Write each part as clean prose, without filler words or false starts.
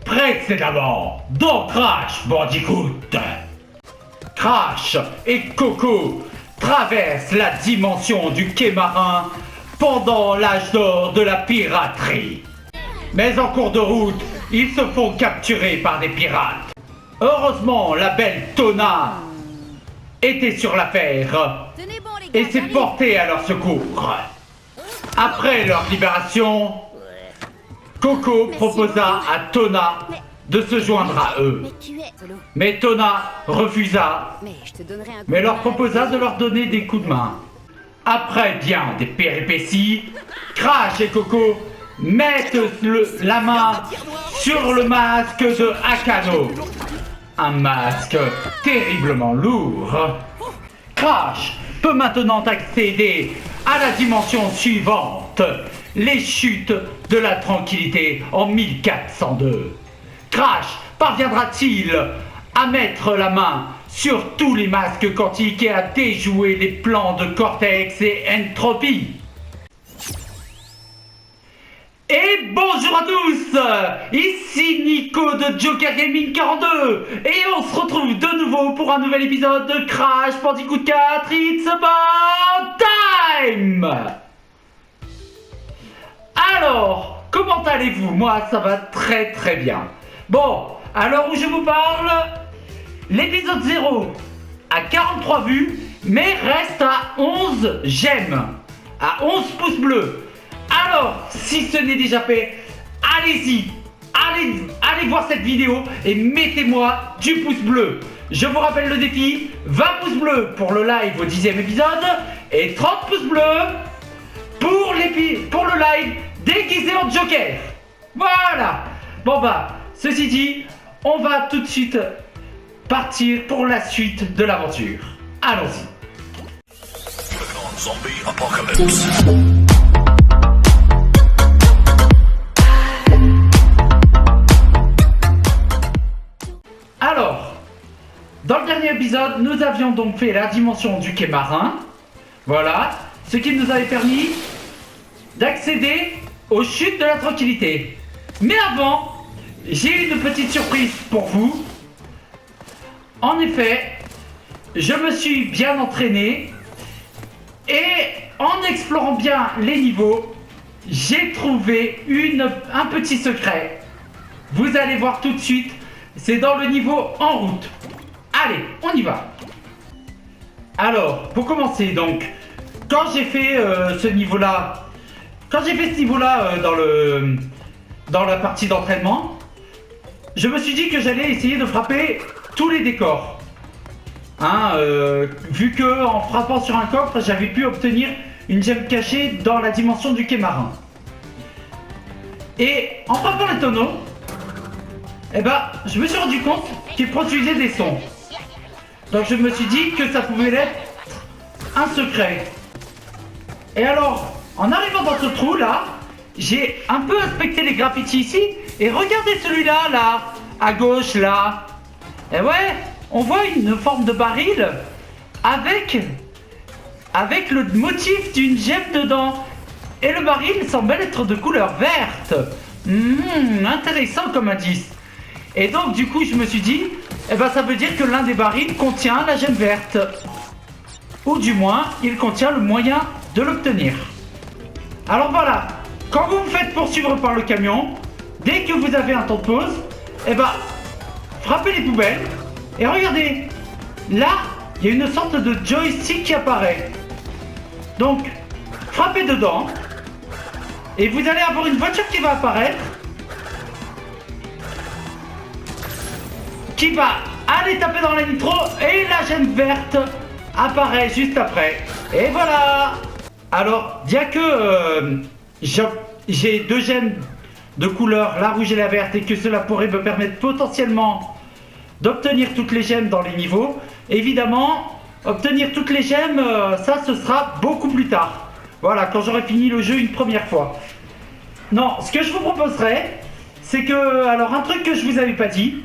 Précédemment, dans Crash Bandicoot. Crash et Coco traversent la dimension du quai marin pendant l'âge d'or de la piraterie. Mais en cours de route, ils se font capturer par des pirates. Heureusement, la belle Tona était sur l'affaire et s'est portée à leur secours. Après leur libération, Coco proposa à Tona de se joindre à eux. Mais Tona refusa, mais leur proposa de leur donner des coups de main. Après bien des péripéties, Crash et Coco mettent la main sur le masque de Akano. Un masque terriblement lourd. Crash peut maintenant accéder à la dimension suivante, les chutes de la tranquillité en 1402. Crash parviendra-t-il à mettre la main sur tous les masques quantiques et à déjouer les plans de Cortex et Entropy? Et bonjour à tous, ici Nico de Joker Gaming 42 et on se retrouve de nouveau pour un nouvel épisode de Crash Bandicoot 4 It's About Time. Alors, comment allez-vous? Moi ça va très très bien. Bon, à l'heure où je vous parle, l'épisode 0 a 43 vues mais reste à 11 j'aime, à 11 pouces bleus. Alors, si ce n'est déjà fait, allez-y, allez voir cette vidéo et mettez-moi du pouce bleu. Je vous rappelle le défi, 20 pouces bleus pour le live au 10e épisode et 30 pouces bleus pour le live déguisé en Joker. Voilà. Bon bah, ceci dit, on va tout de suite partir pour la suite de l'aventure. Allons-y. Alors, dans le dernier épisode, nous avions donc fait la dimension du quai marin. Voilà, ce qui nous avait permis d'accéder aux chutes de la tranquillité. Mais avant, j'ai une petite surprise pour vous. En effet, je me suis bien entraîné et en explorant bien les niveaux, j'ai trouvé un petit secret. Vous allez voir tout de suite. C'est dans le niveau en route. Allez, on y va. Alors, pour commencer donc, quand j'ai fait ce niveau-là, dans la partie d'entraînement, je me suis dit que j'allais essayer de frapper tous les décors. Vu que en frappant sur un coffre, j'avais pu obtenir une gemme cachée dans la dimension du quai marin. Et en frappant les tonneaux, eh ben, je me suis rendu compte qu'il produisait des sons. Donc je me suis dit que ça pouvait être un secret. Et alors, en arrivant dans ce trou là, j'ai un peu inspecté les graffitis ici. Et regardez celui-là, là, à gauche, là. Et ouais, on voit une forme de baril avec le motif d'une gemme dedans. Et le baril semble être de couleur verte. Intéressant comme indice. Et donc du coup je me suis dit, eh ben ça veut dire que l'un des barils contient la gemme verte. Ou du moins, il contient le moyen de l'obtenir. Alors voilà, quand vous vous faites poursuivre par le camion, dès que vous avez un temps de pause, eh ben, frappez les poubelles. Et regardez, là, il y a une sorte de joystick qui apparaît. Donc, frappez dedans. Et vous allez avoir une voiture qui va apparaître. Qui va aller taper dans la nitro et la gemme verte apparaît juste après. Et voilà. Alors, bien que j'ai deux gemmes de couleur, la rouge et la verte, et que cela pourrait me permettre potentiellement d'obtenir toutes les gemmes dans les niveaux, évidemment, obtenir toutes les gemmes, ça ce sera beaucoup plus tard. Voilà, quand j'aurai fini le jeu une première fois. Non, ce que je vous proposerais, c'est que, alors un truc que je vous avais pas dit,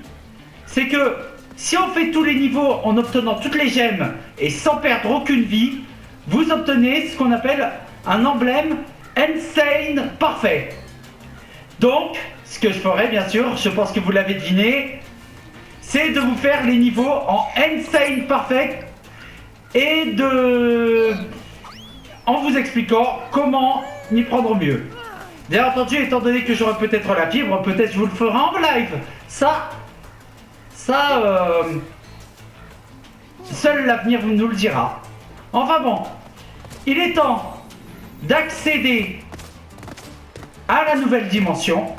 c'est que si on fait tous les niveaux en obtenant toutes les gemmes et sans perdre aucune vie, vous obtenez ce qu'on appelle un emblème Insane Parfait. Donc, ce que je ferai bien sûr, je pense que vous l'avez deviné, c'est de vous faire les niveaux en Insane Perfect et en vous expliquant comment m'y prendre mieux. Bien entendu, étant donné que j'aurai peut-être la fibre, peut-être je vous le ferai en live. Ça, seul l'avenir nous le dira. Enfin bon, il est temps d'accéder à la nouvelle dimension.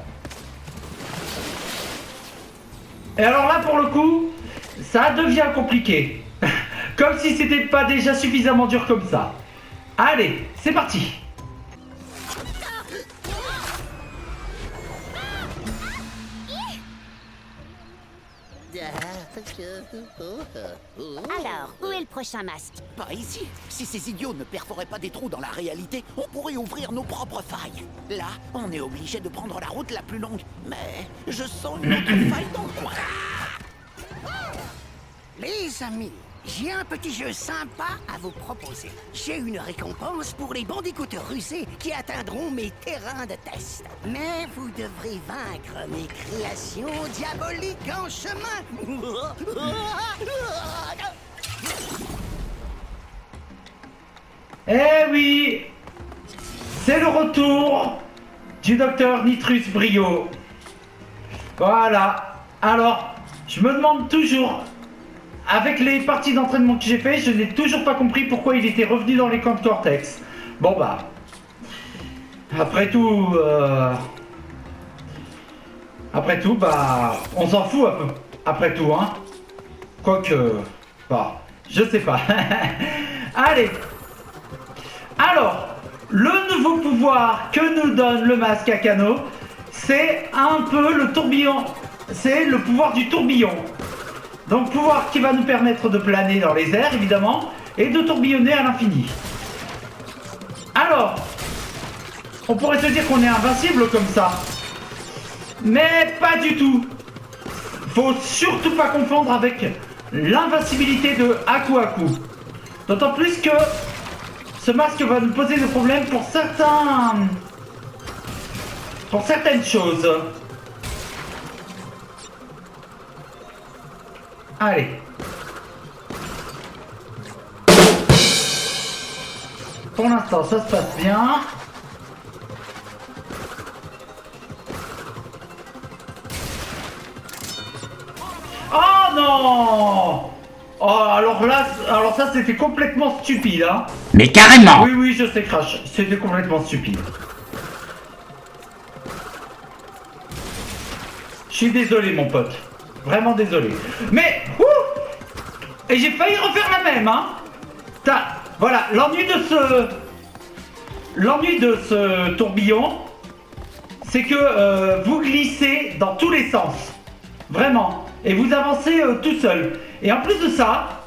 Et alors là, pour le coup, ça devient compliqué. Comme si c'était pas déjà suffisamment dur comme ça. Allez, c'est parti. Alors, où est le prochain masque? Par ici. Si ces idiots ne perforaient pas des trous dans la réalité, on pourrait ouvrir nos propres failles. Là, on est obligé de prendre la route la plus longue. Mais je sens une autre faille dans le coin. Les amis, j'ai un petit jeu sympa à vous proposer. J'ai une récompense pour les bandicooteurs rusés qui atteindront mes terrains de test. Mais vous devrez vaincre mes créations diaboliques en chemin. Eh oui, c'est le retour du docteur Nitrus Brio. Voilà. Alors, je me demande toujours, avec les parties d'entraînement que j'ai fait, je n'ai toujours pas compris pourquoi il était revenu dans les camps de Cortex. Bon bah, après tout, bah, on s'en fout un peu. Après tout, hein. Quoique, bah, je sais pas. Allez. Alors, le nouveau pouvoir que nous donne le masque à Kano, c'est un peu le tourbillon. C'est le pouvoir du tourbillon. Donc pouvoir qui va nous permettre de planer dans les airs, évidemment, et de tourbillonner à l'infini. Alors, on pourrait se dire qu'on est invincible comme ça. Mais pas du tout. Faut surtout pas confondre avec l'invincibilité de Aku Aku. D'autant plus que ce masque va nous poser des problèmes pour certaines choses. Allez. Pour l'instant, ça se passe bien. Oh non! Oh, alors ça c'était complètement stupide, hein. Mais carrément! Oui, je sais, Crash, c'était complètement stupide. Je suis désolé, mon pote. Vraiment désolé. Mais, et j'ai failli refaire la même, hein. Voilà, l'ennui de ce tourbillon, c'est que vous glissez dans tous les sens. Vraiment. Et vous avancez tout seul. Et en plus de ça,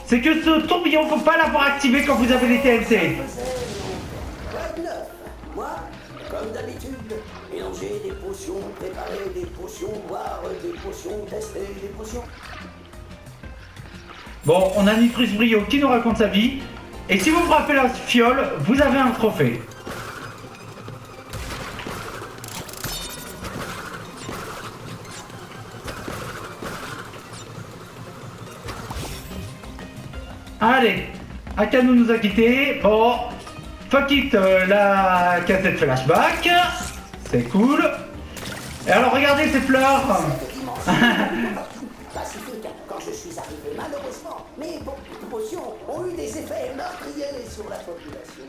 c'est que ce tourbillon, faut pas l'avoir activé quand vous avez les TNT. Moi, comme d'habitude, mélanger des potions, préparer des potions, boire des potions, tester des potions. Bon, on a Nitrus Brio qui nous raconte sa vie. Et si vous frappez la fiole, vous avez un trophée. Allez, Akano nous a quittés. Bon, fuck it, la cassette flashback. C'est cool. Et alors, regardez ces fleurs. Pacifique, quand je suis arrivé, malheureusement, mes potions ont eu des effets meurtriers sur la population.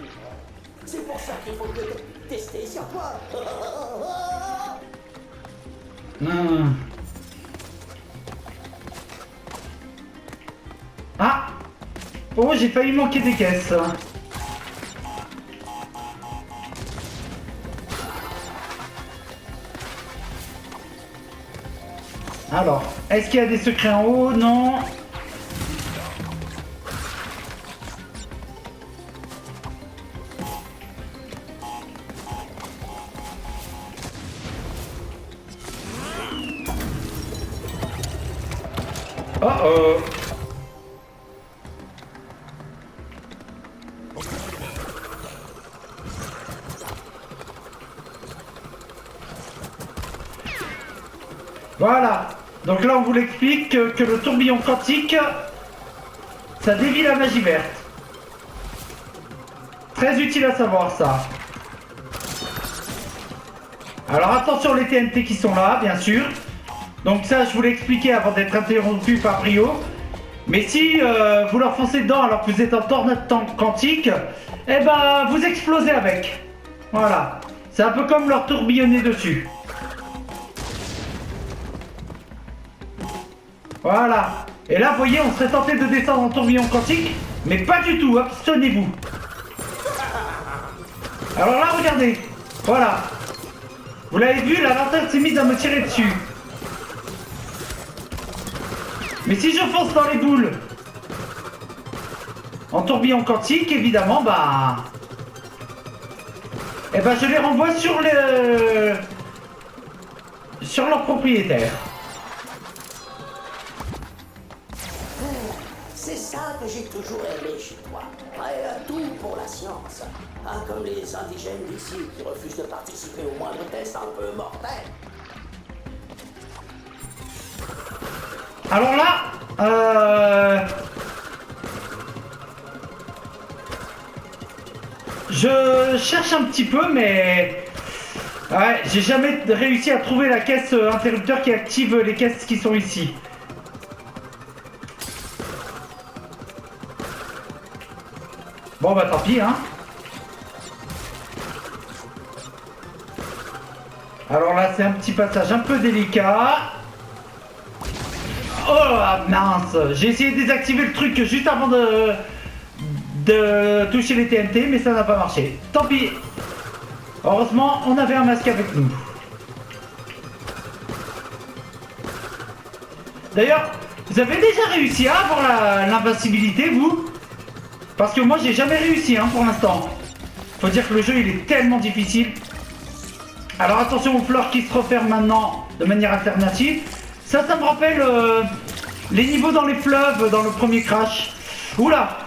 C'est pour ça qu'il faut le tester sur toi. Ah. Oh, j'ai failli manquer des caisses. Alors, est-ce qu'il y a des secrets en haut? Non. Oh oh. Voilà. Donc là, on vous l'explique que le tourbillon quantique, ça dévie la magie verte. Très utile à savoir ça. Alors attention les TNT qui sont là, bien sûr. Donc ça, je vous l'ai expliqué avant d'être interrompu par Brio. Mais si vous leur foncez dedans alors que vous êtes en tornade quantique, eh ben vous explosez avec. Voilà. C'est un peu comme leur tourbillonner dessus. Voilà. Et là, vous voyez, on serait tenté de descendre en tourbillon quantique, mais pas du tout, abstenez-vous. Alors là, regardez. Voilà. Vous l'avez vu, la lanterne s'est mise à me tirer dessus. Mais si je fonce dans les boules en tourbillon quantique, évidemment, bah... Eh ben, je les renvoie sur leur propriétaire. C'est ça que j'ai toujours aimé chez toi. Prêt à tout pour la science. Pas comme les indigènes d'ici qui refusent de participer au moindre test un peu mortel. Alors là, je cherche un petit peu, mais ouais, j'ai jamais réussi à trouver la caisse interrupteur qui active les caisses qui sont ici. Bon bah tant pis hein. Alors là c'est un petit passage un peu délicat. Oh mince, j'ai essayé de désactiver le truc juste avant de toucher les TNT, mais ça n'a pas marché. Tant pis. Heureusement, on avait un masque avec nous. D'ailleurs, vous avez déjà réussi à avoir l'invincibilité, vous? Parce que moi, j'ai jamais réussi, hein, pour l'instant. Faut dire que le jeu, il est tellement difficile. Alors attention aux fleurs qui se referment maintenant de manière alternative. Ça me rappelle les niveaux dans les fleuves dans le premier Crash. Oula!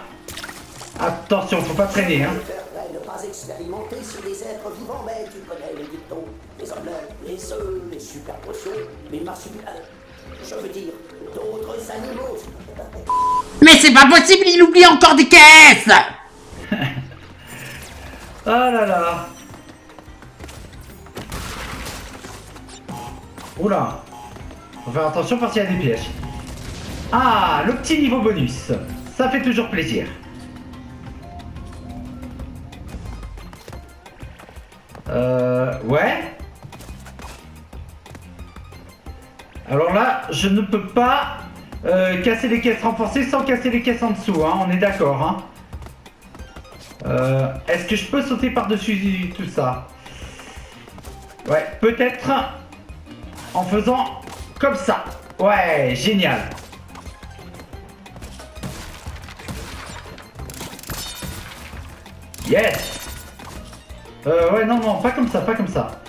Attention, faut pas traîner, hein. Je préférerais ne pas expérimenter sur des êtres vivants, mais tu connais les dictons. Les omelettes, les œufs, les super potions, les marsupiales. Je veux dire, d'autres animaux. Mais c'est pas possible, il oublie encore des caisses. Ah là là. Oula. Faut faire attention parce qu'il y a des pièges. Ah, le petit niveau bonus. Ça fait toujours plaisir. Ouais. Alors là, je ne peux pas casser les caisses renforcées sans casser les caisses en dessous, hein, on est d'accord, hein. Est-ce que je peux sauter par-dessus tout ça? Ouais, peut-être en faisant comme ça. Ouais, génial. Yes. Ouais, non, pas comme ça, pas comme ça.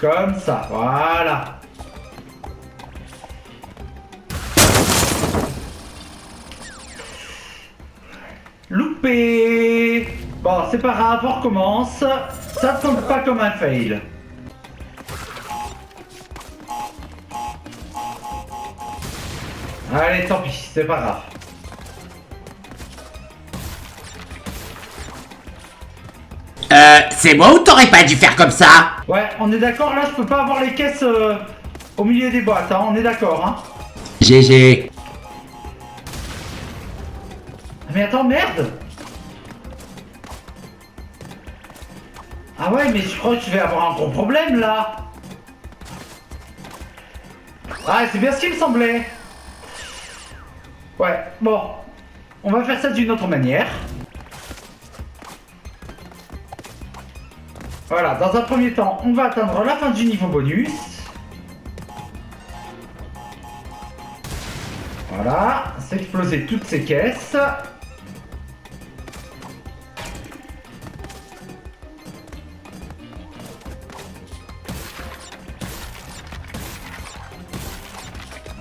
Comme ça, voilà. Loupé. Bon, c'est pas grave, on recommence. Ça ne compte pas comme un fail. Allez, tant pis, c'est pas grave. C'est moi ou t'aurais pas dû faire comme ça? Ouais, on est d'accord, là je peux pas avoir les caisses au milieu des boîtes, hein, on est d'accord, hein. GG. Mais attends, merde. Ah ouais, mais je crois que je vais avoir un gros problème, là. Ah, c'est bien ce qu'il me semblait. Ouais, bon. On va faire ça d'une autre manière. Voilà, dans un premier temps, on va atteindre la fin du niveau bonus. Voilà, c'est exploser toutes ces caisses.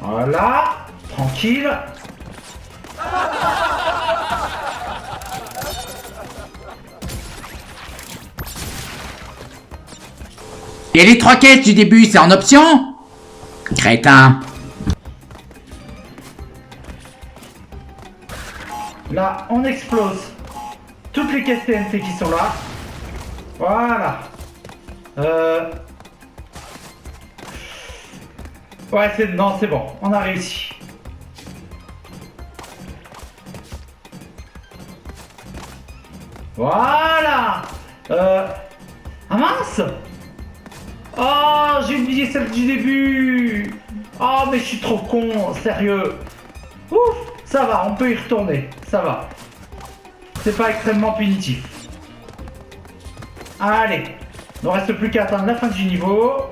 Voilà, tranquille. Et les 3 caisses du début, c'est en option? Crétin. Là, on explose toutes les caisses TNT qui sont là. Voilà. Ouais, non, c'est bon. On a réussi. Voilà. Ah mince. Oh, j'ai oublié celle du début. Oh, mais je suis trop con, sérieux. Ouf, ça va, on peut y retourner. Ça va. C'est pas extrêmement punitif. Allez. Il ne reste plus qu'à atteindre la fin du niveau.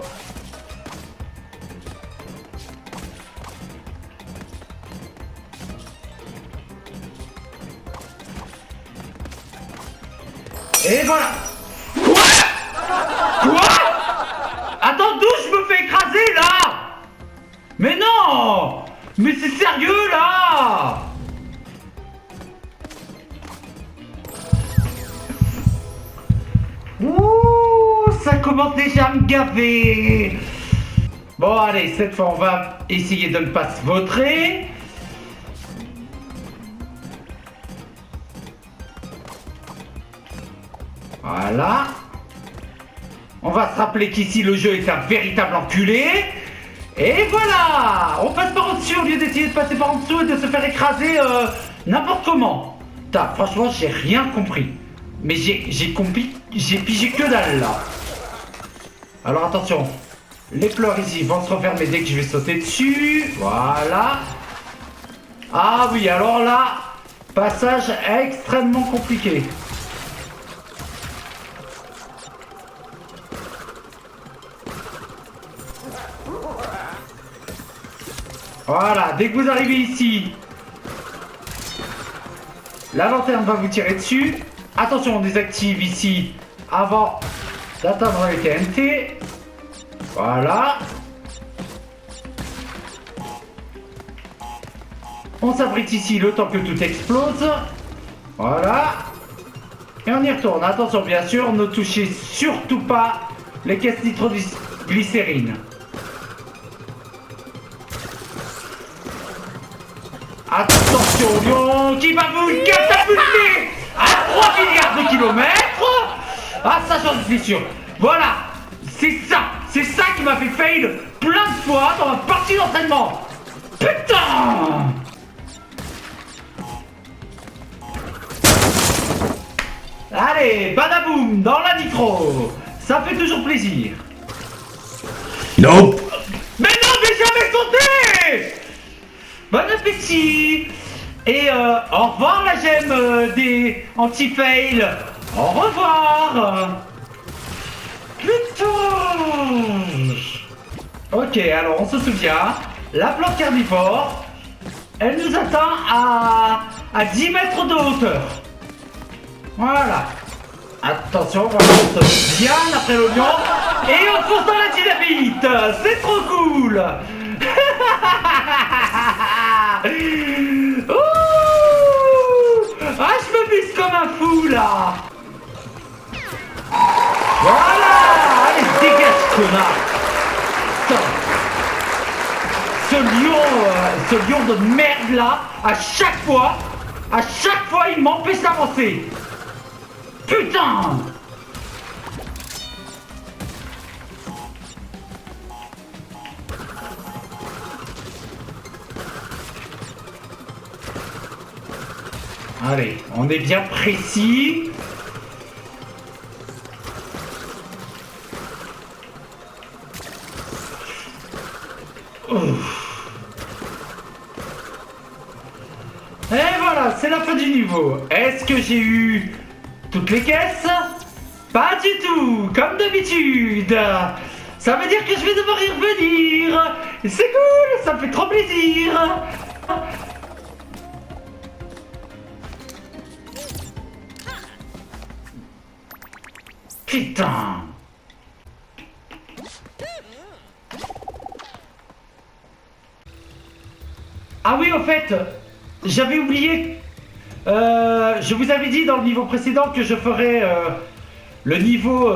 Et voilà. Quoi? Attends, d'où je me fais écraser là? Mais non! Mais c'est sérieux là? Ouh, ça commence déjà à me gaver. Bon allez, cette fois on va essayer de ne pas se vautrer. Voilà. On va se rappeler qu'ici le jeu est un véritable enculé. Et voilà. On passe par au-dessus au lieu d'essayer de passer par en dessous et de se faire écraser n'importe comment. Putain, franchement j'ai rien compris. Mais j'ai pigé que dalle là. Alors attention. Les pleurs ici vont se refermer dès que je vais sauter dessus. Voilà. Ah oui, alors là, passage extrêmement compliqué. Voilà, dès que vous arrivez ici, la lanterne va vous tirer dessus. Attention, on désactive ici avant d'atteindre les TNT. Voilà. On s'abrite ici le temps que tout explose. Voilà. Et on y retourne. Attention, bien sûr, ne touchez surtout pas les caisses nitroglycérine. Attention, lion qui va vous catapulter à 3 milliards de kilomètres. Ah, ça j'en suis sûr. Voilà, c'est ça qui m'a fait fail plein de fois dans ma partie d'entraînement. Putain. Allez, badaboum, dans la nitro. Ça fait toujours plaisir. Nope. Mais non, mais jamais sauté. Bon appétit. Et au revoir la gemme des anti-fails. Au revoir. Putain. Ok, alors on se souvient, la plante carnivore, elle nous atteint à 10 mètres de hauteur. Voilà. Attention, on va monter bien après l'oignon. Et on fonce dans la dynamite. C'est trop cool. Ouh. Ah, je me bise comme un fou là. Voilà. Allez, dégage, connard. Putain. Ce lion de merde là, à chaque fois, il m'empêche d'avancer. Putain. Allez, on est bien précis. Ouf. Et voilà, c'est la fin du niveau. Est-ce que j'ai eu toutes les caisses? Pas du tout, comme d'habitude. Ça veut dire que je vais devoir y revenir. C'est cool, ça me fait trop plaisir. Putain. Ah oui, au fait, j'avais oublié. Je vous avais dit dans le niveau précédent que je ferais le niveau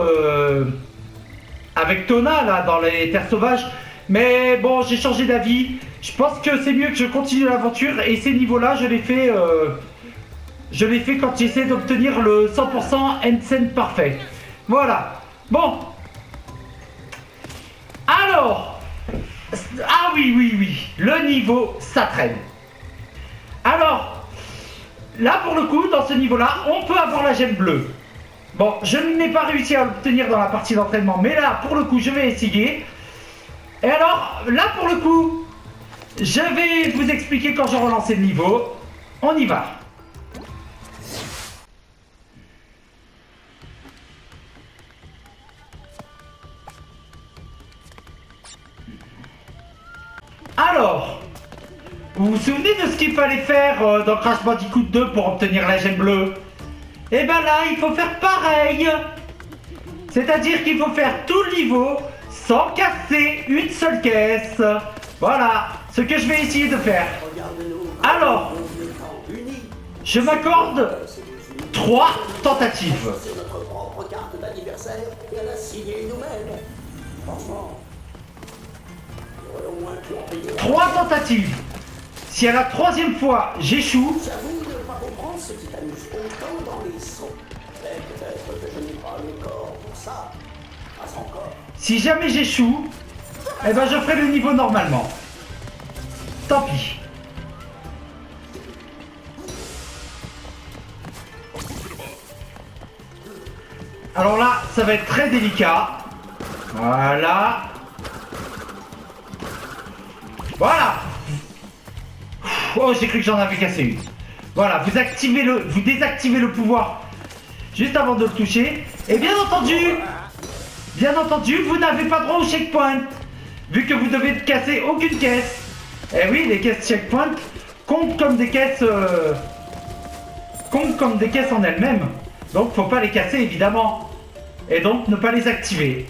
avec Tona là dans les terres sauvages. Mais bon, j'ai changé d'avis. Je pense que c'est mieux que je continue l'aventure et ces niveaux-là, je les fais quand j'essaie d'obtenir le 100% Ensign parfait. Voilà. Bon. Alors. Ah oui. Le niveau, ça traîne. Alors, là pour le coup, dans ce niveau-là, on peut avoir la gemme bleue. Bon, je n'ai pas réussi à l'obtenir dans la partie d'entraînement, mais là, pour le coup, je vais essayer. Et alors, là pour le coup, je vais vous expliquer quand je relance le niveau. On y va. Alors, vous vous souvenez de ce qu'il fallait faire dans Crash Bandicoot 2 pour obtenir la gemme bleue? Et ben là, il faut faire pareil. C'est-à-dire qu'il faut faire tout le niveau sans casser une seule caisse. Voilà, ce que je vais essayer de faire. Alors, je m'accorde 3 tentatives. C'est notre propre carte d'anniversaire et elle a signé nous-mêmes. Franchement, il y aurait au moins pu en payer. 3 tentatives. Si à la 3e fois j'échoue, J'avoue de ne pas comprendre ce qui t'amuse autant dans les sauts. Mais peut-être que je n'ai pas le corps pour ça. Pas encore. si jamais j'échoue, eh ben je ferai le niveau normalement. Tant pis. Alors là, ça va être très délicat. Voilà. Voilà. Oh, j'ai cru que j'en avais cassé une. Voilà, vous désactivez le pouvoir juste avant de le toucher. Et bien entendu, vous n'avez pas droit au checkpoint. Vu que vous devez casser aucune caisse. Et oui, les caisses checkpoint comptent comme des caisses en elles-mêmes. Donc faut pas les casser évidemment. Et donc ne pas les activer.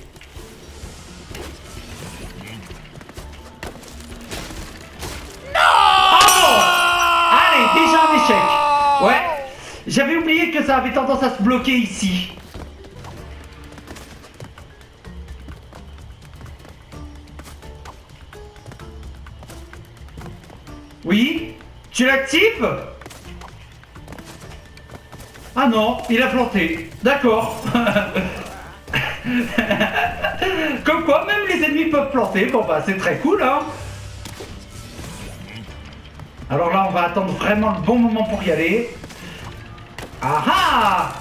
Déjà un échec. Ouais. J'avais oublié que ça avait tendance à se bloquer ici. Oui. Tu l'actives? Ah non, il a planté. D'accord. Comme quoi, même les ennemis peuvent planter. Bon bah c'est très cool hein. Alors là, on va attendre vraiment le bon moment pour y aller. Ah ah!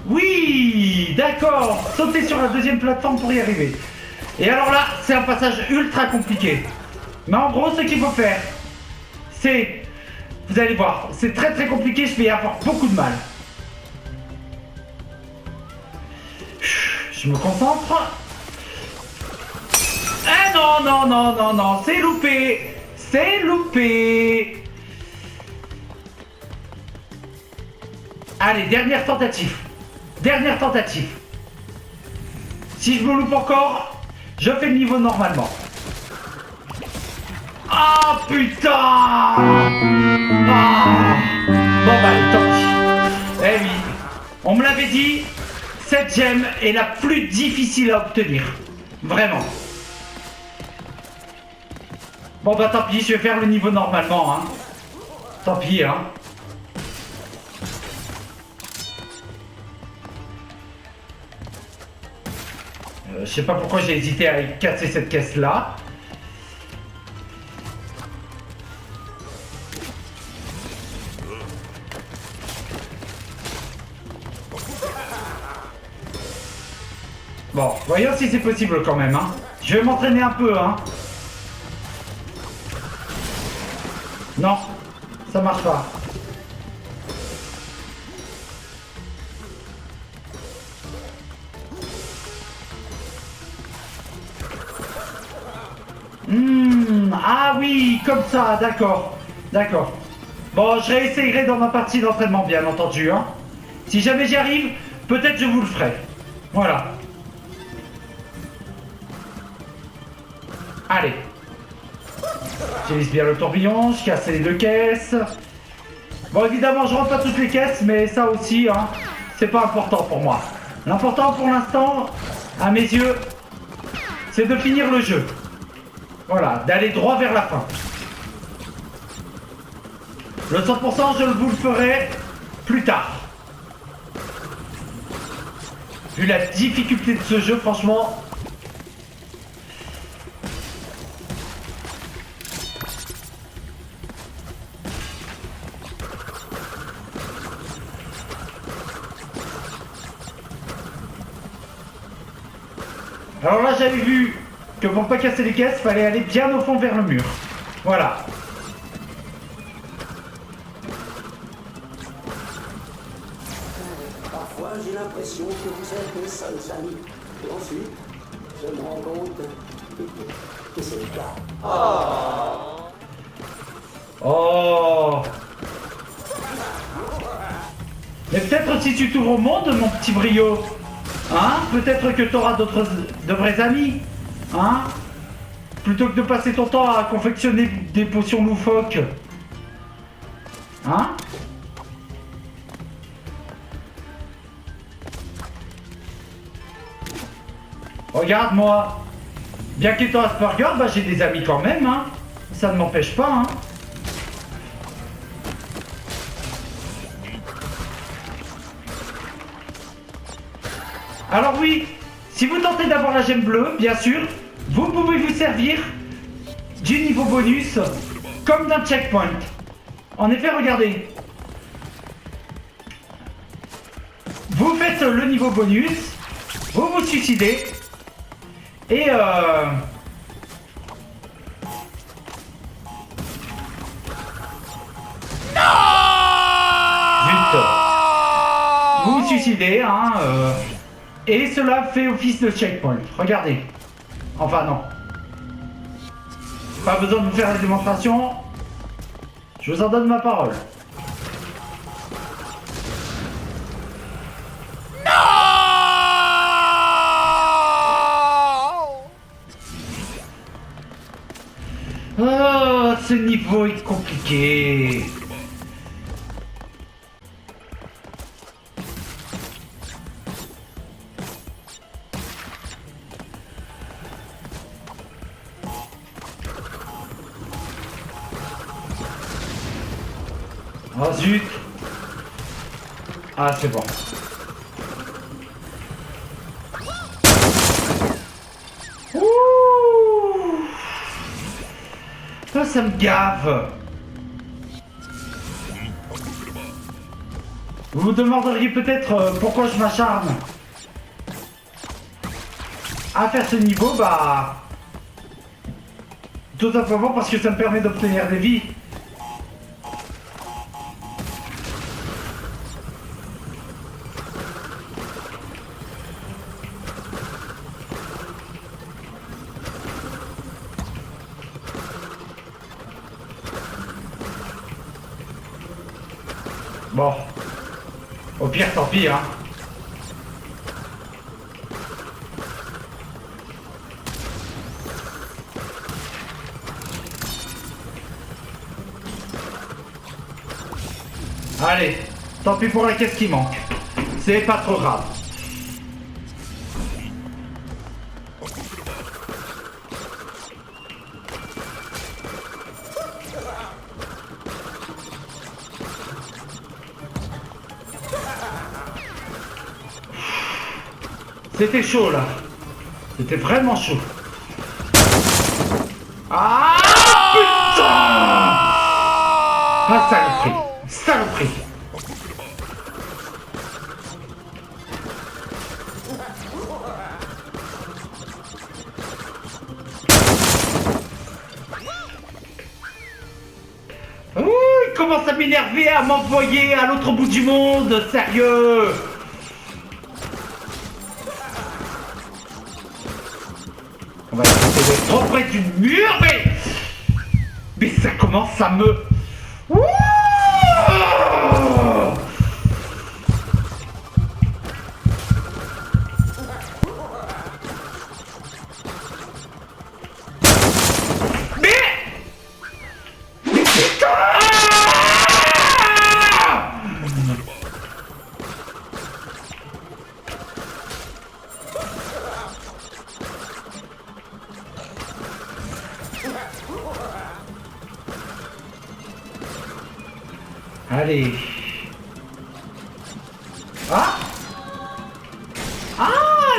Oui, d'accord. Sauter sur la 2e plateforme pour y arriver. Et alors là, c'est un passage ultra compliqué. Mais en gros, ce qu'il faut faire, c'est... Vous allez voir, c'est très très compliqué, je vais y avoir beaucoup de mal. Je me concentre. Ah non, c'est loupé. C'est loupé. Allez, dernière tentative. Si je me loupe encore, je fais le niveau normalement. Ah putain. Ah. Bon bah allez, tant pis. Eh oui, on me l'avait dit, cette gemme est la plus difficile à obtenir. Vraiment. Bon bah tant pis, je vais faire le niveau normalement hein. Tant pis hein. Je sais pas pourquoi j'ai hésité à casser cette caisse là. Bon, voyons si c'est possible quand même hein. Je vais m'entraîner un peu hein. Non, ça marche pas. Ah oui, comme ça, d'accord. Bon, je réessayerai dans ma partie d'entraînement, bien entendu. Hein. Si jamais j'y arrive, peut-être je vous le ferai. Voilà. Allez. J'utilise bien le tourbillon, je casse les 2 caisses. Bon, évidemment, je rentre pas toutes les caisses, mais ça aussi, hein, c'est pas important pour moi. L'important pour l'instant, à mes yeux, c'est de finir le jeu. Voilà, d'aller droit vers la fin. Le 100%, je vous le ferai plus tard. Vu la difficulté de ce jeu, franchement... Alors là, j'avais vu que pour pas casser les caisses, fallait aller bien au fond vers le mur. Voilà. Parfois, j'ai l'impression que vous êtes mes seuls amis. Et ensuite, je me rends compte que c'est le cas. Oh. Mais peut-être si tu t'ouvres au monde, mon petit brio, hein, peut-être que t'auras de vrais amis, hein, plutôt que de passer ton temps à confectionner des potions loufoques, hein. Regarde-moi, bien qu'étant Asperger, bah j'ai des amis quand même, hein, ça ne m'empêche pas, hein. Alors oui, si vous tentez d'avoir la gemme bleue, bien sûr, vous pouvez vous servir du niveau bonus comme d'un checkpoint. En effet, regardez. Vous faites le niveau bonus, vous vous suicidez, et Zut. Vous vous suicidez, hein, et cela fait office de checkpoint. Regardez. Enfin, non. Pas besoin de vous faire la démonstration. Je vous en donne ma parole. Oh, ce niveau est compliqué. Oh zut. Ah, c'est bon. Ouh. Ça me gave. Vous vous demanderiez peut-être pourquoi je m'acharne à faire ce niveau. Bah, tout simplement parce que ça me permet d'obtenir des vies. Bon, au pire, tant pis, hein. Allez, tant pis pour la caisse qui manque. C'est pas trop grave. C'était chaud là. C'était vraiment chaud. Ah putain! Ah saloperie! Saloperie! Oh, il commence à m'énerver, à m'envoyer à l'autre bout du monde, sérieux! On va essayer trop près du mur, mais ça commence à me... Ouh. Mais putain! Allez. Ah! Ah,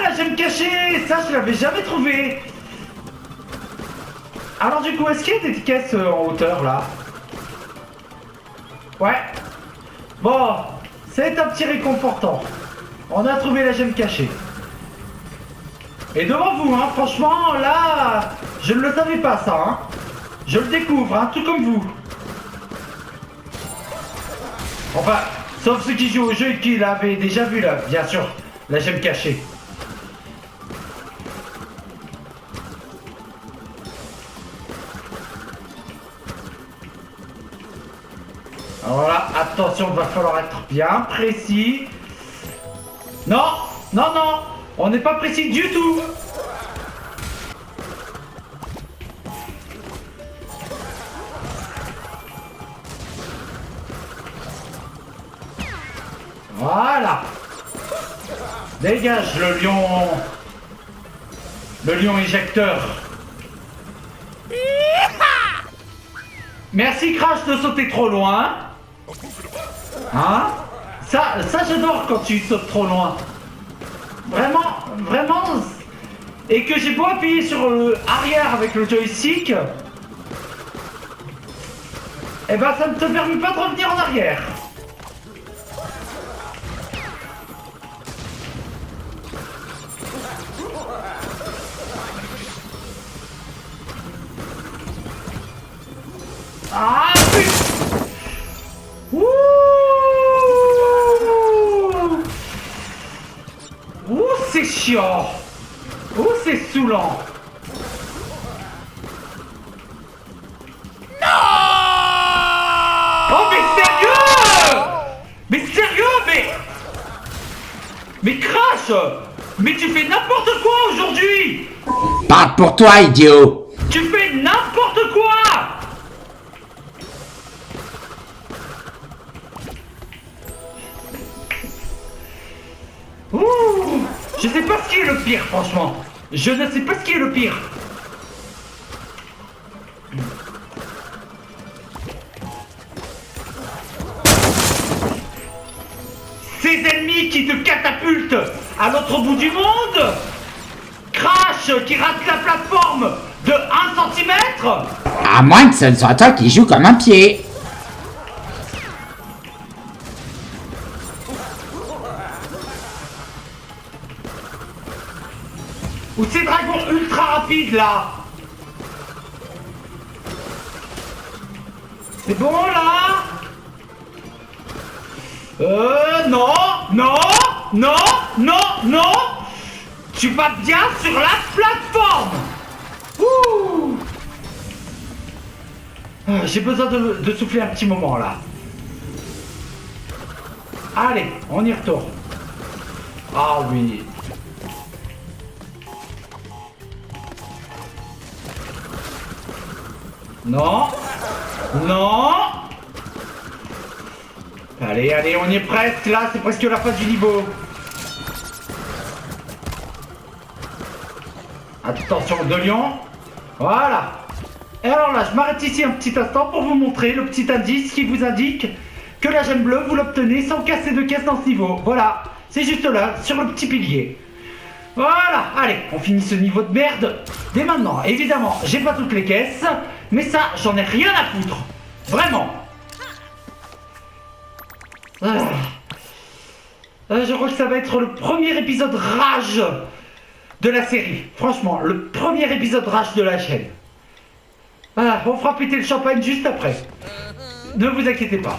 la gemme cachée! Ça, je l'avais jamais trouvé. Alors du coup, est-ce qu'il y a des caisses en hauteur, là? Ouais. Bon, c'est un petit réconfortant. On a trouvé la gemme cachée. Et devant vous, hein, franchement, là, je ne le savais pas, ça, hein. Je le découvre, hein, tout comme vous. Enfin, sauf ceux qui jouent au jeu et qui l'avaient déjà vu, là, bien sûr, la gemme cachée. Alors là, attention, il va falloir être bien précis. Non, non, non, on n'est pas précis du tout. Voilà. Dégage le lion. Le lion éjecteur. Merci Crash de sauter trop loin. Hein? Ça j'adore quand tu sautes trop loin. Vraiment, vraiment. Et que j'ai beau appuyer sur le arrière avec le joystick. Eh ben ça ne te permet pas de revenir en arrière. Ah putain! Ouh! Ouh, c'est chiant! Ouh, c'est saoulant! Non! Oh, mais sérieux! Mais sérieux, mais Crash! Mais tu fais n'importe quoi aujourd'hui! Parle pour toi, idiot. Tu fais n'importe quoi! Ouh! Je sais pas ce qui est le pire, franchement. Je ne sais pas ce qui est le pire. Ces ennemis qui te catapultent à l'autre bout du monde. Crash qui rate la plateforme de 1 cm. À moins que ce ne soit toi qui joue comme un pied. Ou ces dragons ultra rapides là. C'est bon là? Non, non, non, non, non. Tu vas bien sur la plateforme. Ouh. J'ai besoin de souffler un petit moment là. Allez, on y retourne. Ah oui. Non. Non. Allez, allez, on y est presque là, c'est presque la fin du niveau. Attention, de lion. Voilà. Et alors là, je m'arrête ici un petit instant pour vous montrer le petit indice qui vous indique que la gemme bleue, vous l'obtenez sans casser de caisse dans ce niveau. Voilà, c'est juste là, sur le petit pilier. Voilà, allez, on finit ce niveau de merde dès maintenant. Évidemment, j'ai pas toutes les caisses, mais ça, j'en ai rien à foutre. Vraiment. Je crois que ça va être le premier épisode rage de la série. Franchement, le premier épisode rage de la chaîne. Voilà, on fera péter le champagne juste après. Ne vous inquiétez pas.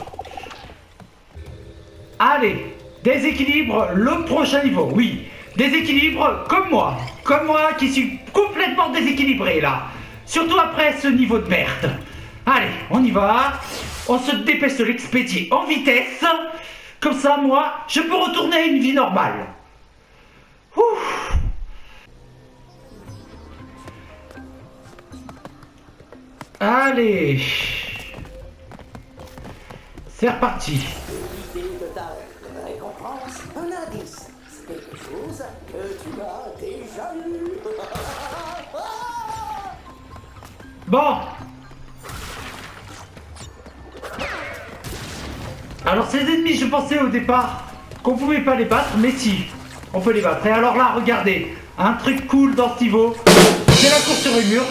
Allez, déséquilibre le prochain niveau, oui. Déséquilibre comme moi qui suis complètement déséquilibré là. Surtout après ce niveau de merde. Allez, on y va. On se dépêche de l'expédier en vitesse. Comme ça, moi, je peux retourner à une vie normale. Ouf. Allez. C'est reparti. L'idée de ta récompense, un indice. C'est quelque chose que tu as déjà eu. Bon. Alors ces ennemis, je pensais au départ qu'on pouvait pas les battre, mais si, on peut les battre. Et alors là, regardez, un truc cool dans ce niveau, c'est la course sur les murs.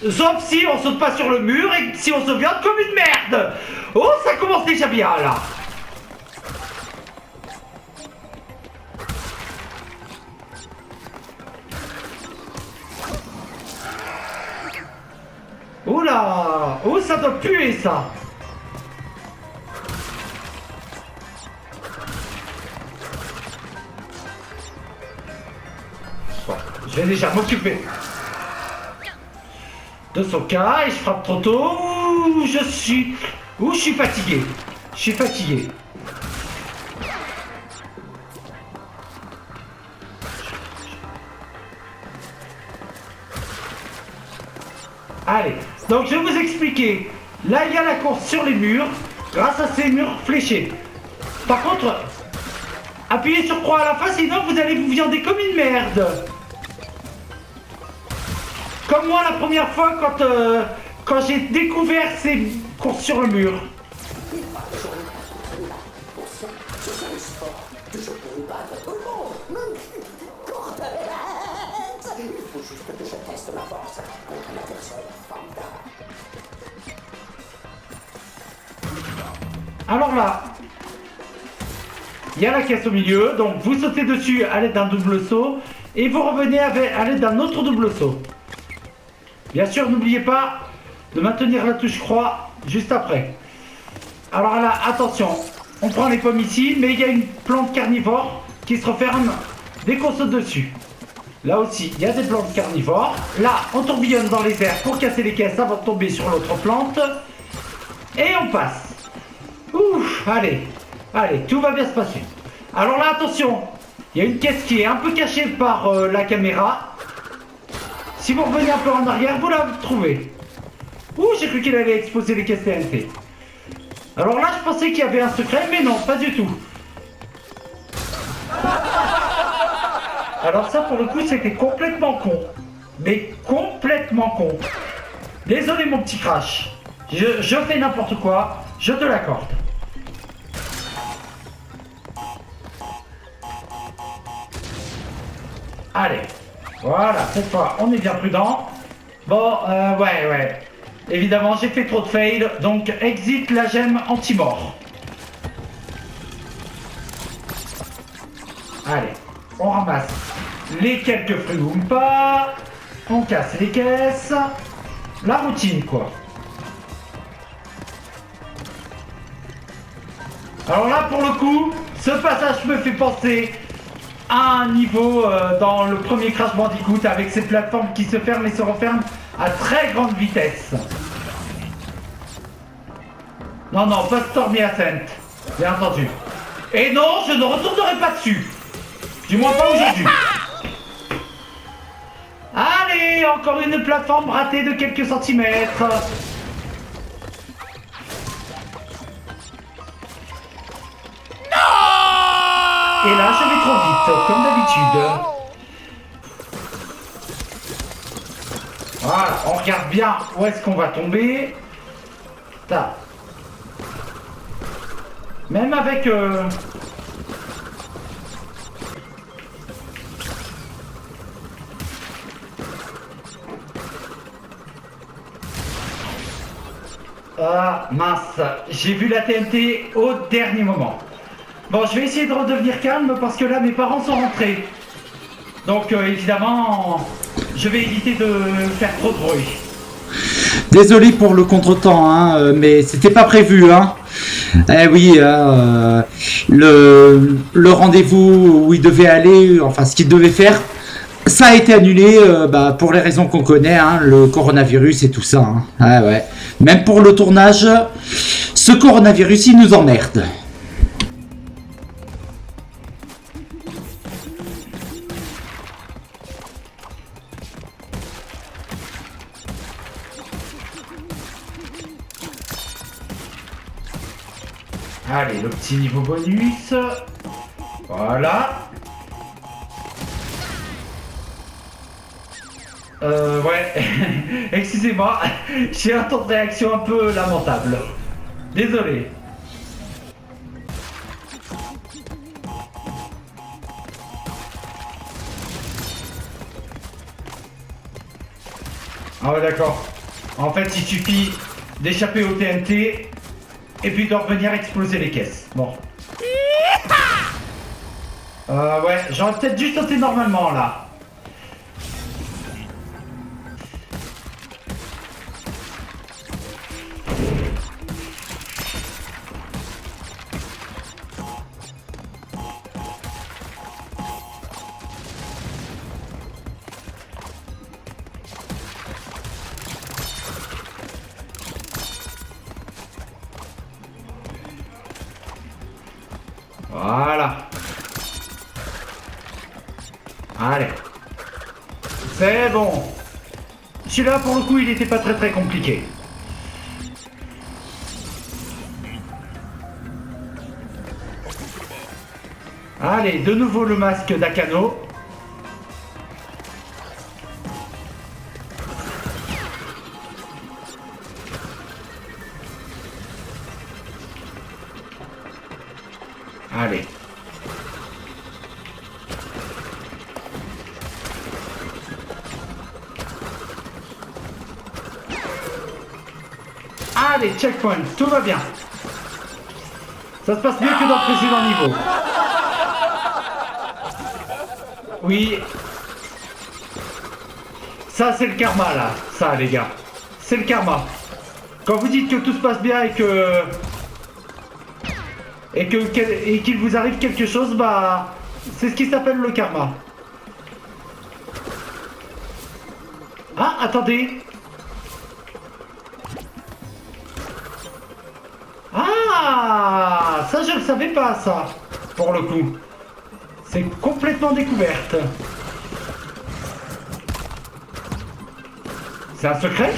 Sauf si on saute pas sur le mur et si on se viande comme une merde. Oh, ça commence déjà bien là. Oula! Oh, ça doit puer ça! Bon, je vais déjà m'occuper de son cas et je frappe trop tôt. Ouh, je suis fatigué. Je suis fatigué. Allez, donc je vais vous expliquer. Là, il y a la course sur les murs, grâce à ces murs fléchés. Par contre, appuyez sur croix à la fin, sinon vous allez vous viander comme une merde. Comme moi la première fois quand j'ai découvert ces courses sur le mur. C'est un sport. Je peux battre tout le monde. Il faut juste que je teste ma force contre la personne formidable. Alors là, il y a la caisse au milieu, donc vous sautez dessus à l'aide d'un double saut et vous revenez à l'aide d'un autre double saut. Bien sûr, n'oubliez pas de maintenir la touche croix juste après. Alors là, attention, on prend les pommes ici, mais il y a une plante carnivore qui se referme dès qu'on saute dessus. Là aussi, il y a des plantes carnivores. Là, on tourbillonne dans les airs pour casser les caisses avant de tomber sur l'autre plante. Et on passe. Ouf, allez, tout va bien se passer. Alors là, attention, il y a une caisse qui est un peu cachée par la caméra. Si vous revenez un peu en arrière, vous la trouvez. Ouh, j'ai cru qu'il allait exposer les caisses TNT. Alors là, je pensais qu'il y avait un secret, mais non, pas du tout. Alors ça, pour le coup, c'était complètement con. Mais complètement con. Désolé, mon petit Crash. Je fais n'importe quoi, je te l'accorde. Allez. Voilà, cette fois, on est bien prudent. Bon, ouais. Évidemment, j'ai fait trop de fail, donc exit la gemme anti-mort. Allez, on ramasse les quelques fruits Goomba, on casse les caisses, la routine quoi. Alors là, pour le coup, ce passage me fait penser à un niveau dans le premier Crash Bandicoot avec ces plateformes qui se ferment et se referment à très grande vitesse. Non, pas Stormy Ascent, bien entendu. Et non, je ne retournerai pas dessus. Du moins pas aujourd'hui. Allez, encore une plateforme ratée de quelques centimètres. Et là, je vais trop vite, comme d'habitude. Voilà, on regarde bien où est-ce qu'on va tomber. Ça. Même avec... Ah, mince, j'ai vu la TNT au dernier moment. Bon, je vais essayer de redevenir calme parce que là, mes parents sont rentrés. Donc, évidemment, je vais éviter de faire trop de bruit. Désolé pour le contretemps, hein, mais c'était pas prévu, hein. Eh oui, le rendez-vous où il devait aller, enfin ce qu'il devait faire, ça a été annulé pour les raisons qu'on connaît, hein, le coronavirus et tout ça. Hein. Ah ouais. Même pour le tournage, ce coronavirus, il nous emmerde. Allez, le petit niveau bonus. Voilà. Ouais. Excusez-moi, j'ai un temps de réaction un peu lamentable. Désolé. Ah ouais, d'accord. En fait, il suffit d'échapper au TNT et puis de revenir exploser les caisses. Bon. Ouais, j'aurais peut-être dû sauter normalement là. Voilà. Allez. C'est bon. Celui-là, pour le coup, il n'était pas très compliqué. Allez, de nouveau le masque d'Akano. Allez. Allez, checkpoint, tout va bien. Ça se passe mieux que dans le précédent niveau. Oui. Ça, c'est le karma, là. Ça, les gars. C'est le karma. Quand vous dites que tout se passe bien et qu'il vous arrive quelque chose, bah, c'est ce qui s'appelle le karma. Ah, attendez. Ah, ça je le savais pas, ça, pour le coup. C'est complètement découverte. C'est un secret ?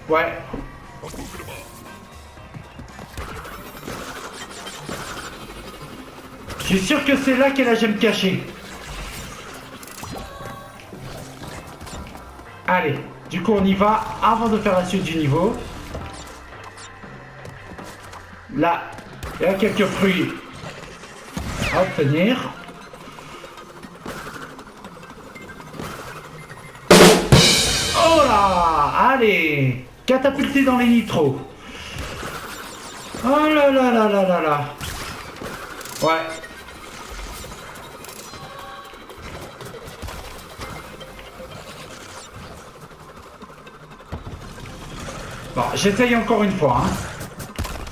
Ouais. Je suis sûr que c'est là qu'est la gemme cachée. Allez, du coup on y va avant de faire la suite du niveau. Là, il y a quelques fruits à obtenir. Oh là! Allez! Catapulté dans les nitros. Oh là là là là là là. Ouais. Bon, j'essaye encore une fois. Hein.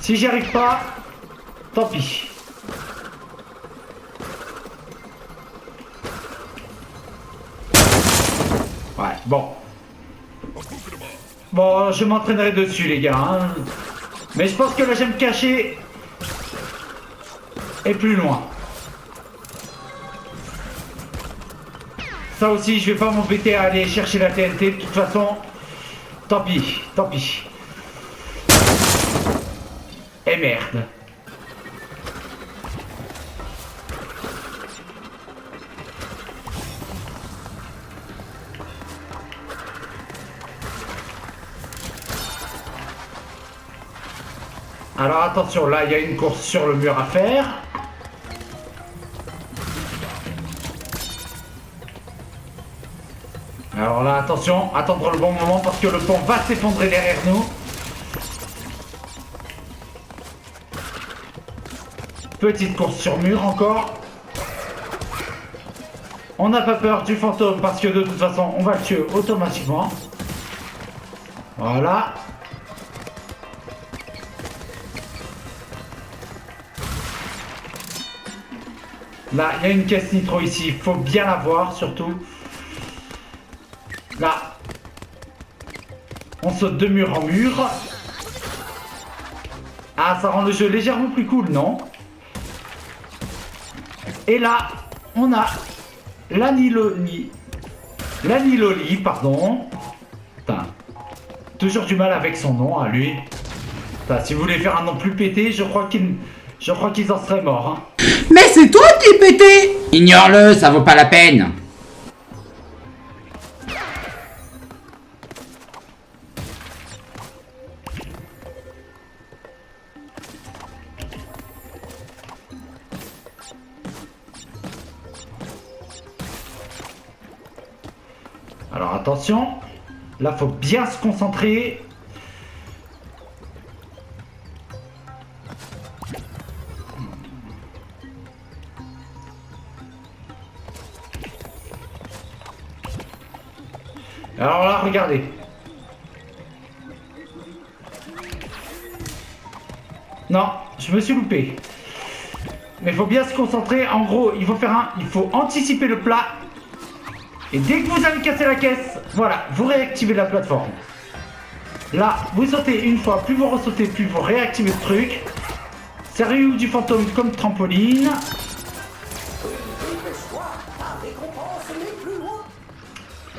Si j'y arrive pas, tant pis. Ouais, bon. Bon, je m'entraînerai dessus, les gars. Hein. Mais je pense que la gemme cachée est plus loin. Ça aussi, je vais pas m'embêter à aller chercher la TNT. De toute façon, tant pis, tant pis. Et merde. Alors attention, là il y a une course sur le mur à faire. Alors là attention, attendre le bon moment parce que le pont va s'effondrer derrière nous. Petite course sur mur encore. On n'a pas peur du fantôme parce que de toute façon on va le tuer automatiquement. Voilà. Là, il y a une caisse nitro ici, il faut bien la voir surtout. Là, on saute de mur en mur. Ah, ça rend le jeu légèrement plus cool, non? Et là, on a l'Aniloli, pardon. Putain, toujours du mal avec son nom, à lui. Putain, si vous voulez faire un nom plus pété, je crois qu'ils en seraient morts. Hein. Mais c'est toi qui es pété! Ignore-le, ça vaut pas la peine. attention. Là, faut bien se concentrer. Alors là, regardez. Non, je me suis loupé. Mais il faut bien se concentrer. En gros, il faut anticiper le plat. Et dès que vous avez cassé la caisse, voilà, vous réactivez la plateforme. Là, vous sautez une fois, plus vous ressautez, plus vous réactivez le truc. Sérieux du fantôme comme trampoline.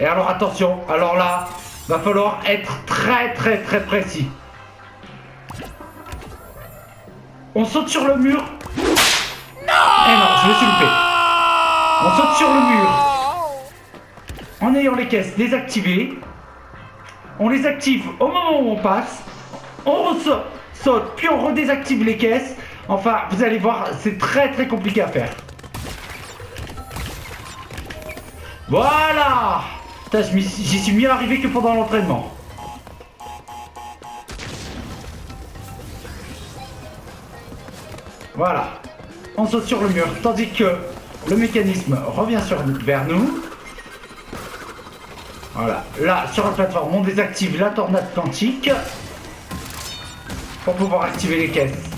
Et alors attention, alors là, va falloir être très précis. On saute sur le mur. Eh non, je me suis loupé. On saute sur le mur. En ayant les caisses désactivées. On les active au moment où on passe. On saute, puis on redésactive les caisses. Enfin, vous allez voir, c'est très compliqué à faire. Voilà. Putain, j'y suis mieux arrivé que pendant l'entraînement. Voilà. On saute sur le mur, tandis que le mécanisme revient vers nous. Voilà. Là, sur la plateforme, on désactive la tornade quantique pour pouvoir activer les caisses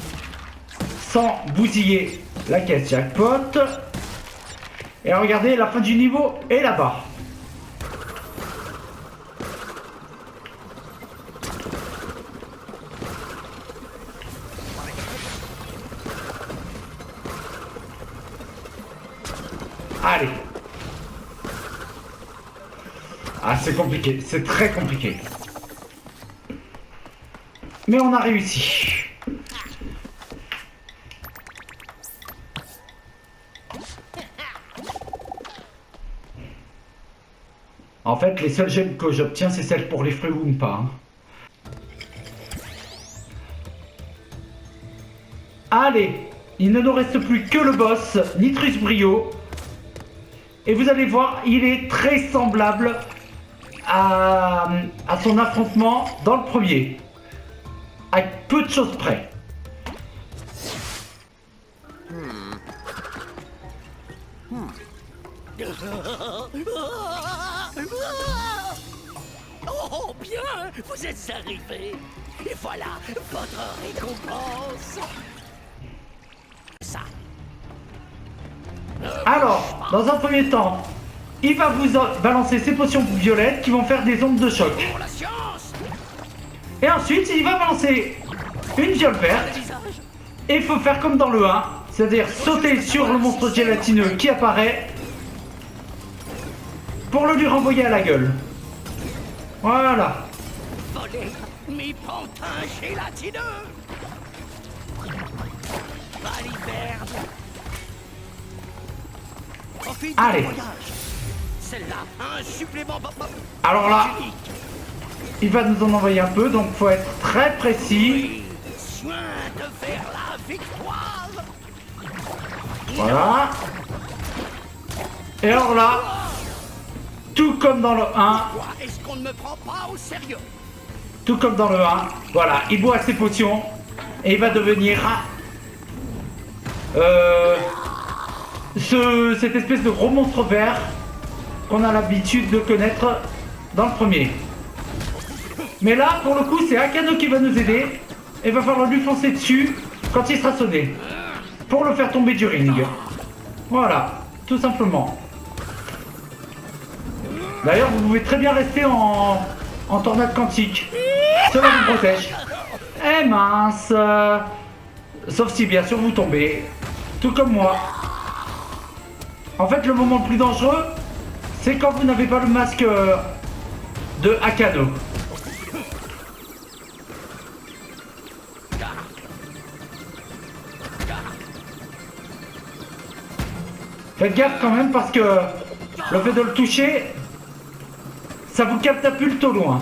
sans bousiller la caisse jackpot. Et regardez, la fin du niveau est là-bas. Allez. Ah, c'est compliqué, c'est très compliqué. Mais on a réussi. En fait, les seules gemmes que j'obtiens, c'est celles pour les fruits Wumpa. Allez, il ne nous reste plus que le boss, Nitrus Brio. Et vous allez voir, il est très semblable à son affrontement dans le premier. À peu de choses près. Oh, bien, vous êtes arrivés. Et voilà votre récompense. Ça. Alors, dans un premier temps, il va vous balancer ses potions violettes qui vont faire des ondes de choc. Pour la science. Et ensuite, il va balancer une viole verte. Et il faut faire comme dans le 1, c'est-à-dire sauter sur le monstre gélatineux qui apparaît pour le lui renvoyer à la gueule. Voilà. Voler mes pantins gélatineux. Baliverne. Profite de Allez. ton voyage. Celle-là, un supplément. Alors là, unique. il va nous en envoyer un peu, donc faut être très précis. Soin de faire la victoire. Voilà. Et alors là, tout comme dans le 1, Pourquoi est-ce qu'on ne me prend pas au sérieux? tout comme dans le 1, voilà, il boit ses potions et il va devenir cette espèce de gros monstre vert qu'on a l'habitude de connaître dans le premier. Mais là, pour le coup, c'est Akano qui va nous aider et il va falloir lui foncer dessus quand il sera sonné pour le faire tomber du ring. Voilà, tout simplement. D'ailleurs, vous pouvez très bien rester en tornade quantique. Cela vous protège. Eh mince. Sauf si bien sûr vous tombez. Tout comme moi. En fait, le moment le plus dangereux, c'est quand vous n'avez pas le masque de Akano. Faites gaffe quand même parce que le fait de le toucher, ça vous catapulte au loin.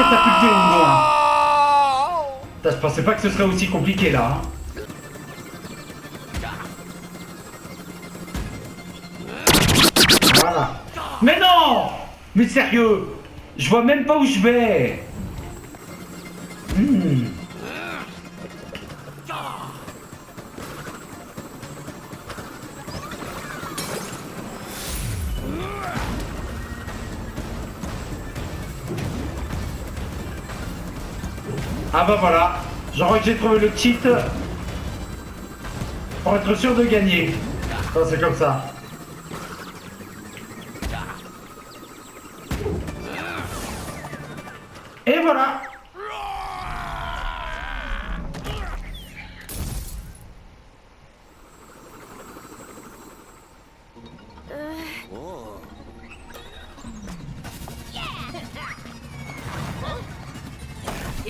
catapulté au loin. Putain, je pensais pas que ce serait aussi compliqué là. Hein. Voilà. Mais non! Mais sérieux! Je vois même pas où je vais. Ah bah voilà, je crois que j'ai trouvé le cheat pour être sûr de gagner. Enfin, c'est comme ça. Et voilà.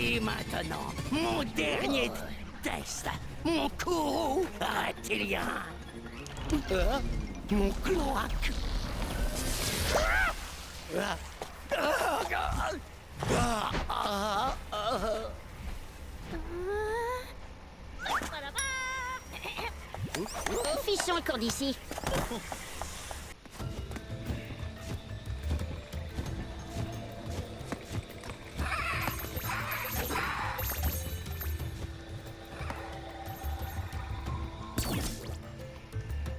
Et maintenant, mon dernier test, mon courroux reptilien. Mon cloaque. Fichons le camp d'ici.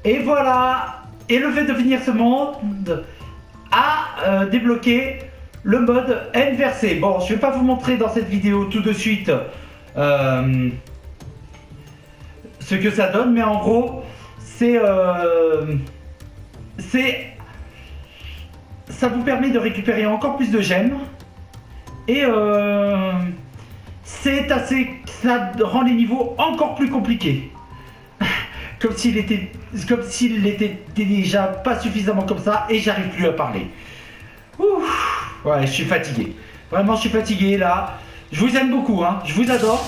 Et voilà. Et le fait de finir ce monde a débloqué le mode inversé. Bon, je vais pas vous montrer dans cette vidéo tout de suite ce que ça donne, mais en gros, ça vous permet de récupérer encore plus de gemmes et ça rend les niveaux encore plus compliqués. Comme s'il était déjà pas suffisamment comme ça et j'arrive plus à parler. Ouf, ouais, je suis fatigué. Vraiment, je suis fatigué là. Je vous aime beaucoup, hein. Je vous adore.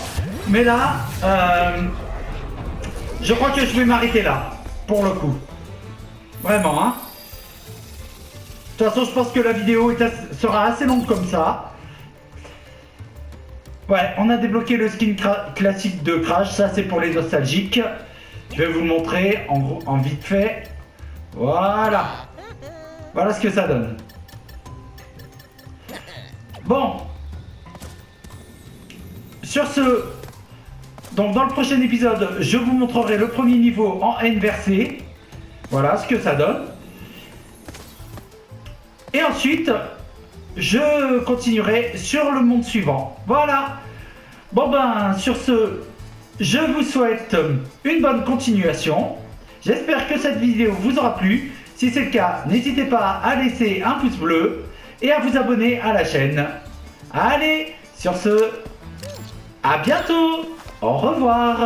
Mais là, je crois que je vais m'arrêter là, pour le coup. Vraiment, hein. De toute façon, je pense que la vidéo sera assez longue comme ça. Ouais, on a débloqué le skin classique de Crash. Ça, c'est pour les nostalgiques. Je vais vous le montrer en vite fait. Voilà. Voilà ce que ça donne. Bon. Sur ce, donc dans le prochain épisode, je vous montrerai le premier niveau en inversé. Voilà ce que ça donne. Et ensuite, je continuerai sur le monde suivant. Voilà. Bon ben, sur ce, je vous souhaite une bonne continuation. J'espère que cette vidéo vous aura plu. Si c'est le cas, n'hésitez pas à laisser un pouce bleu et à vous abonner à la chaîne. Allez, sur ce, à bientôt. Au revoir.